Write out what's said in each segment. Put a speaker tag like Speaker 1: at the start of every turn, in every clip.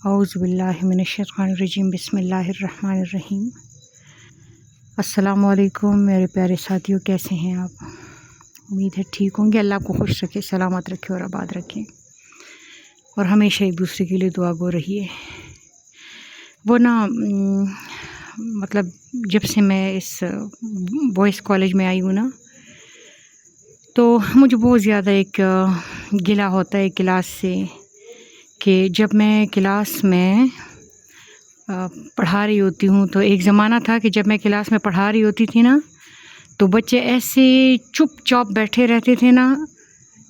Speaker 1: اعوذ باللہ من الشیطان الرجیم، بسم اللہ الرحمن الرحیم۔ السلام علیکم میرے پیارے ساتھیوں، کیسے ہیں آپ؟ امید ہے ٹھیک ہوں گے۔ اللہ آپ کو خوش رکھے، سلامت رکھے اور آباد رکھے، اور ہمیشہ ایک دوسرے کے لیے دعا گو رہیے۔ وہ مطلب جب سے میں اس بوائز کالج میں آئی ہوں نا، تو مجھے بہت زیادہ ایک گلہ ہوتا ہے کلاس سے، کہ جب میں کلاس میں پڑھا رہی ہوتی ہوں، تو ایک زمانہ تھا کہ جب میں کلاس میں پڑھا رہی ہوتی تھی نا، تو بچے ایسے چپ چاپ بیٹھے رہتے تھے نا،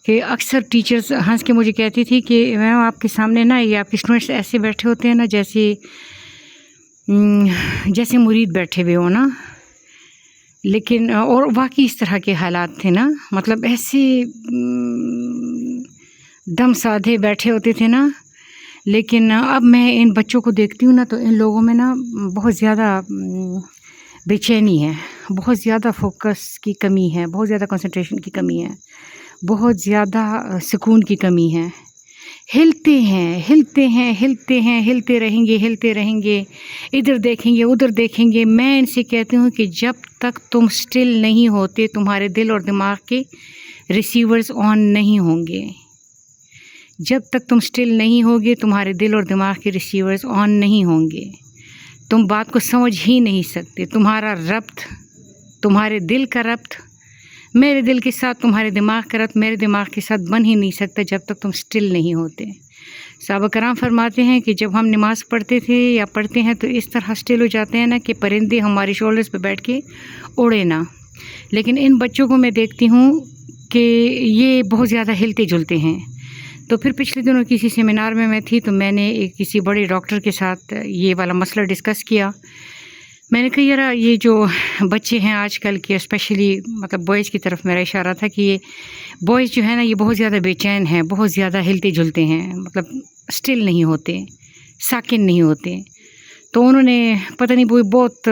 Speaker 1: کہ اکثر ٹیچرز ہنس کے مجھے کہتی تھی کہ میم آپ کے سامنے نا یہ آپ کے اسٹوڈنٹس ایسے بیٹھے ہوتے ہیں نا جیسے مرید بیٹھے ہوئے ہو نا۔ لیکن اور واقعی اس طرح کے حالات تھے نا، مطلب ایسے دم سادھے بیٹھے ہوتے تھے نا۔ لیکن اب میں ان بچوں کو دیکھتی ہوں نا، تو ان لوگوں میں نا بہت زیادہ بے چینی ہے، بہت زیادہ فوکس کی کمی ہے، بہت زیادہ کنسنٹریشن کی کمی ہے، بہت زیادہ سکون کی کمی ہے۔ ہلتے رہیں گے، ادھر دیکھیں گے ادھر دیکھیں گے۔ میں ان سے کہتی ہوں کہ جب تک تم سٹل نہیں ہوتے، تمہارے دل اور دماغ کے ریسیورز آن نہیں ہوں گے۔ جب تک تم سٹل نہیں ہوگے، تمہارے دل اور دماغ کے ریسیورز آن نہیں ہوں گے، تم بات کو سمجھ ہی نہیں سکتے۔ تمہارا ربط، تمہارے دل کا ربط میرے دل کے ساتھ، تمہارے دماغ کا ربط میرے دماغ کے ساتھ بن ہی نہیں سکتا جب تک تم سٹل نہیں ہوتے۔ صحابہ کرام فرماتے ہیں کہ جب ہم نماز پڑھتے تھے یا پڑھتے ہیں تو اس طرح سٹل ہو جاتے ہیں نا کہ پرندے ہماری شولڈرز پہ بیٹھ کے اڑے نا۔ لیکن ان بچوں کو میں دیکھتی ہوں کہ یہ بہت زیادہ ہلتے جلتے ہیں۔ تو پھر پچھلے دنوں کسی سیمینار میں تھی، تو میں نے کسی بڑے ڈاکٹر کے ساتھ یہ والا مسئلہ ڈسکس کیا۔ میں نے کہا یار یہ جو بچے ہیں آج کل کے، اسپیشلی مطلب بوائز کی طرف میرا اشارہ تھا کہ یہ بوائز جو ہے نا یہ بہت زیادہ بے چین ہیں، بہت زیادہ ہلتے جلتے ہیں، مطلب سٹل نہیں ہوتے، ساکن نہیں ہوتے۔ تو انہوں نے پتہ نہیں وہ بہت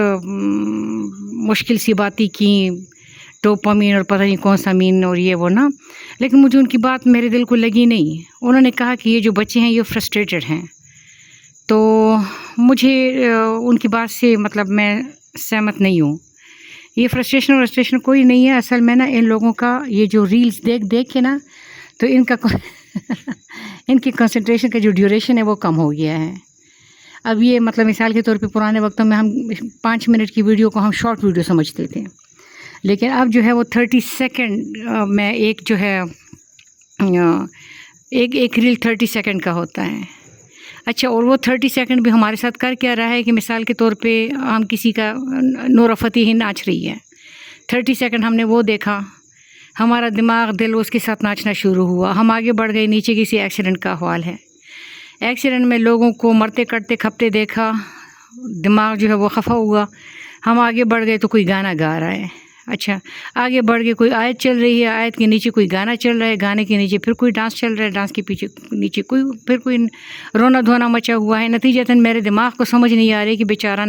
Speaker 1: مشکل سی باتیں کی، ڈوپامین اور پتہ نہیں کون سا مین اور یہ وہ نا، لیکن مجھے ان کی بات میرے دل کو لگی نہیں۔ انہوں نے کہا کہ یہ جو بچے ہیں یہ فرسٹریٹڈ ہیں۔ تو مجھے ان کی بات سے مطلب میں سہمت نہیں ہوں۔ یہ فرسٹریشن کوئی نہیں ہے، اصل میں نا ان لوگوں کا یہ جو ریلز دیکھ کے نا، تو ان کی کنسنٹریشن کا جو ڈیوریشن ہے وہ کم ہو گیا ہے۔ اب یہ مطلب مثال کے طور پہ پرانے وقتوں میں ہم 5 منٹ کی ویڈیو کو ہم شارٹ ویڈیو سمجھتے تھے، لیکن اب جو ہے وہ 30 سیکنڈ میں ایک جو ہے ایک ریل 30 سیکنڈ کا ہوتا ہے۔ اچھا، اور وہ 30 سیکنڈ بھی ہمارے ساتھ کر کیا رہا ہے کہ مثال کے طور پہ ہم کسی کا نورا فتح ہی ناچ رہی ہے، 30 سیکنڈ ہم نے وہ دیکھا، ہمارا دماغ دل اس کے ساتھ ناچنا شروع ہوا، ہم آگے بڑھ گئے، نیچے کسی ایکسیڈنٹ کا حوال ہے، ایکسیڈنٹ میں لوگوں کو مرتے کٹتے کھپتے دیکھا، دماغ جو ہے وہ خفا ہوا، ہم آگے بڑھ گئے تو کوئی گانا گا رہا ہے۔ اچھا، آگے بڑھ کے کوئی آیت چل رہی ہے، آیت کے نیچے کوئی گانا چل رہا ہے، گانے کے نیچے پھر کوئی ڈانس چل رہا ہے، ڈانس کے نیچے پھر کوئی رونا دھونا مچا ہوا ہے۔ نتیجتاً میرے دماغ کو سمجھ نہیں آ رہی کہ بیچارہ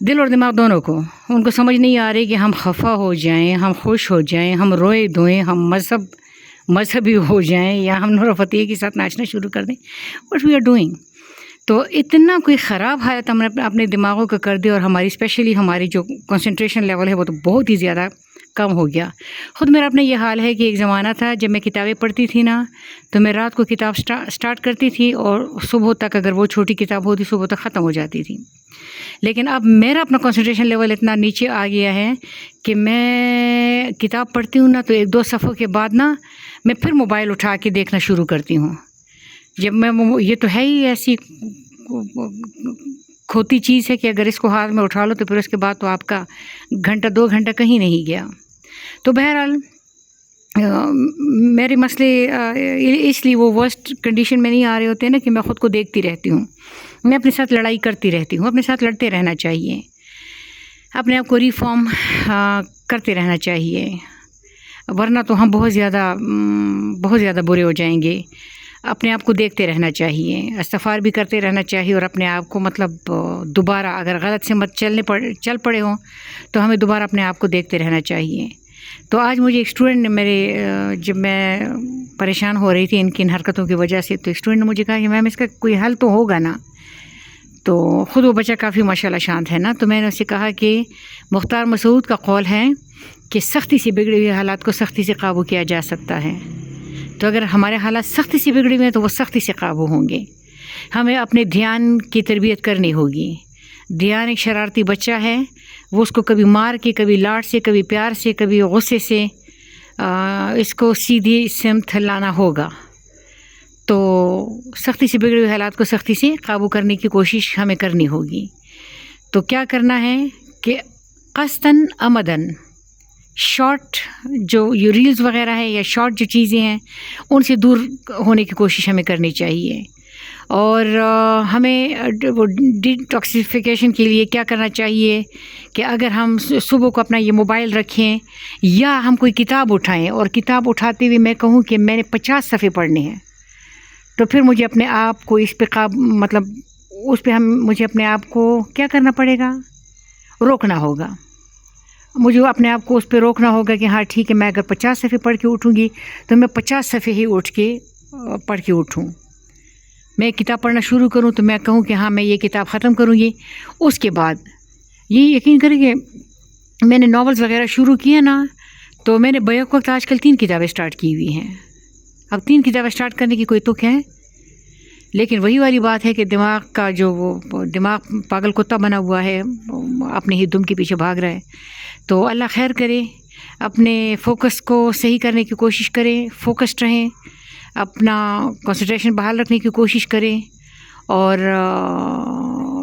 Speaker 1: دل اور دماغ دونوں کو ان کو سمجھ نہیں آ رہی کہ ہم خفا ہو جائیں، ہم خوش ہو جائیں، ہم روئے دھوئیں، ہم مذہبی ہو جائیں، یا ہم نور فتح کے ساتھ ناچنا شروع کر دیں۔ What we are doing? تو اتنا کوئی خراب حالت ہم نے اپنے دماغوں کا کر دی، اور اسپیشلی ہماری جو کنسنٹریشن لیول ہے وہ تو بہت ہی زیادہ کم ہو گیا۔ خود میرا اپنا یہ حال ہے کہ ایک زمانہ تھا جب میں کتابیں پڑھتی تھی نا، تو میں رات کو کتاب سٹارٹ کرتی تھی، اور صبح تک اگر وہ چھوٹی کتاب ہوتی صبح تک ختم ہو جاتی تھی۔ لیکن اب میرا اپنا کنسنٹریشن لیول اتنا نیچے آ گیا ہے کہ میں کتاب پڑھتی ہوں نا، تو 1-2 صفحوں کے بعد نا میں پھر موبائل اٹھا کے دیکھنا شروع کرتی ہوں۔ جب میں یہ تو ہے ہی ایسی کھوتی چیز ہے کہ اگر اس کو ہاتھ میں اٹھا لو تو پھر اس کے بعد تو آپ کا 1-2 گھنٹہ کہیں نہیں گیا۔ تو بہرحال میرے مسئلے اس لیے وہ ورسٹ کنڈیشن میں نہیں آ رہے ہوتے ہیں نا کہ میں خود کو دیکھتی رہتی ہوں، میں اپنے ساتھ لڑائی کرتی رہتی ہوں۔ اپنے ساتھ لڑتے رہنا چاہیے، اپنے آپ کو ریفارم کرتے رہنا چاہیے، ورنہ تو ہم بہت زیادہ برے ہو جائیں گے۔ اپنے آپ کو دیکھتے رہنا چاہیے، استغفار بھی کرتے رہنا چاہیے، اور اپنے آپ کو مطلب دوبارہ اگر غلط سے چل پڑے ہوں تو ہمیں دوبارہ اپنے آپ کو دیکھتے رہنا چاہیے۔ تو آج مجھے ایک اسٹوڈنٹ نے میرے جب میں پریشان ہو رہی تھی ان کی حرکتوں کی وجہ سے، تو ایک اسٹوڈنٹ نے مجھے کہا کہ میم اس کا کوئی حل تو ہوگا نا. تو خود وہ بچہ کافی ماشاءاللہ شانت ہے نا. تو میں نے اسے کہا کہ مختار مسعود کا قول ہے کہ سختی سے بگڑے ہوئے حالات کو سختی سے قابو کیا جا سکتا ہے. تو اگر ہمارے حالات سختی سے بگڑے ہوئے ہیں تو وہ سختی سے قابو ہوں گے. ہمیں اپنے دھیان کی تربیت کرنی ہوگی. دھیان ایک شرارتی بچہ ہے، وہ اس کو کبھی مار کے، کبھی لاڈ سے، کبھی پیار سے، کبھی غصے سے اس کو سیدھی سمت لانا ہوگا. تو سختی سے بگڑے ہوئے حالات کو سختی سے قابو کرنے کی کوشش ہمیں کرنی ہوگی. تو کیا کرنا ہے کہ قصداً عمداً شارٹ جو یہ ریلز وغیرہ ہے یا شارٹ جو چیزیں ہیں ان سے دور ہونے کی کوشش ہمیں کرنی چاہیے. اور ہمیں وہ ڈیٹاکسیفیکیشن کے لیے کیا کرنا چاہیے کہ اگر ہم صبح کو اپنا یہ موبائل رکھیں یا ہم کوئی کتاب اٹھائیں اور کتاب اٹھاتے ہوئے میں کہوں کہ میں نے 50 صفحے پڑھنے ہیں، تو پھر مجھے اپنے آپ کو اس پہ مجھے اپنے آپ کو کیا کرنا پڑے گا؟ روکنا ہوگا. مجھے اپنے آپ کو اس پہ روکنا ہوگا کہ ہاں ٹھیک ہے، میں اگر 50 صفحے پڑھ کے اٹھوں گی تو میں 50 صفحے ہی پڑھ کے اٹھوں. میں کتاب پڑھنا شروع کروں تو میں کہوں کہ ہاں میں یہ کتاب ختم کروں گی. اس کے بعد یہ یقین کریں کہ میں نے ناولز وغیرہ شروع کیے نا، تو میں نے بیک وقت آج کل 3 کتابیں سٹارٹ کی ہوئی ہیں. اب 3 کتابیں سٹارٹ کرنے کی کوئی تک ہے، لیکن وہی والی بات ہے کہ دماغ کا جو وہ دماغ پاگل کتا بنا ہوا ہے، اپنے ہی دم کے پیچھے بھاگ رہا ہے. تو اللہ خیر کرے، اپنے فوکس کو صحیح کرنے کی کوشش کریں، فوکسڈ رہیں، اپنا کنسنٹریشن بحال رکھنے کی کوشش کریں، اور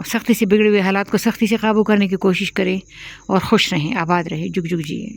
Speaker 1: سختی سے بگڑے ہوئے حالات کو سختی سے قابو کرنے کی کوشش کریں، اور خوش رہیں، آباد رہیں، جگ جگ جیے.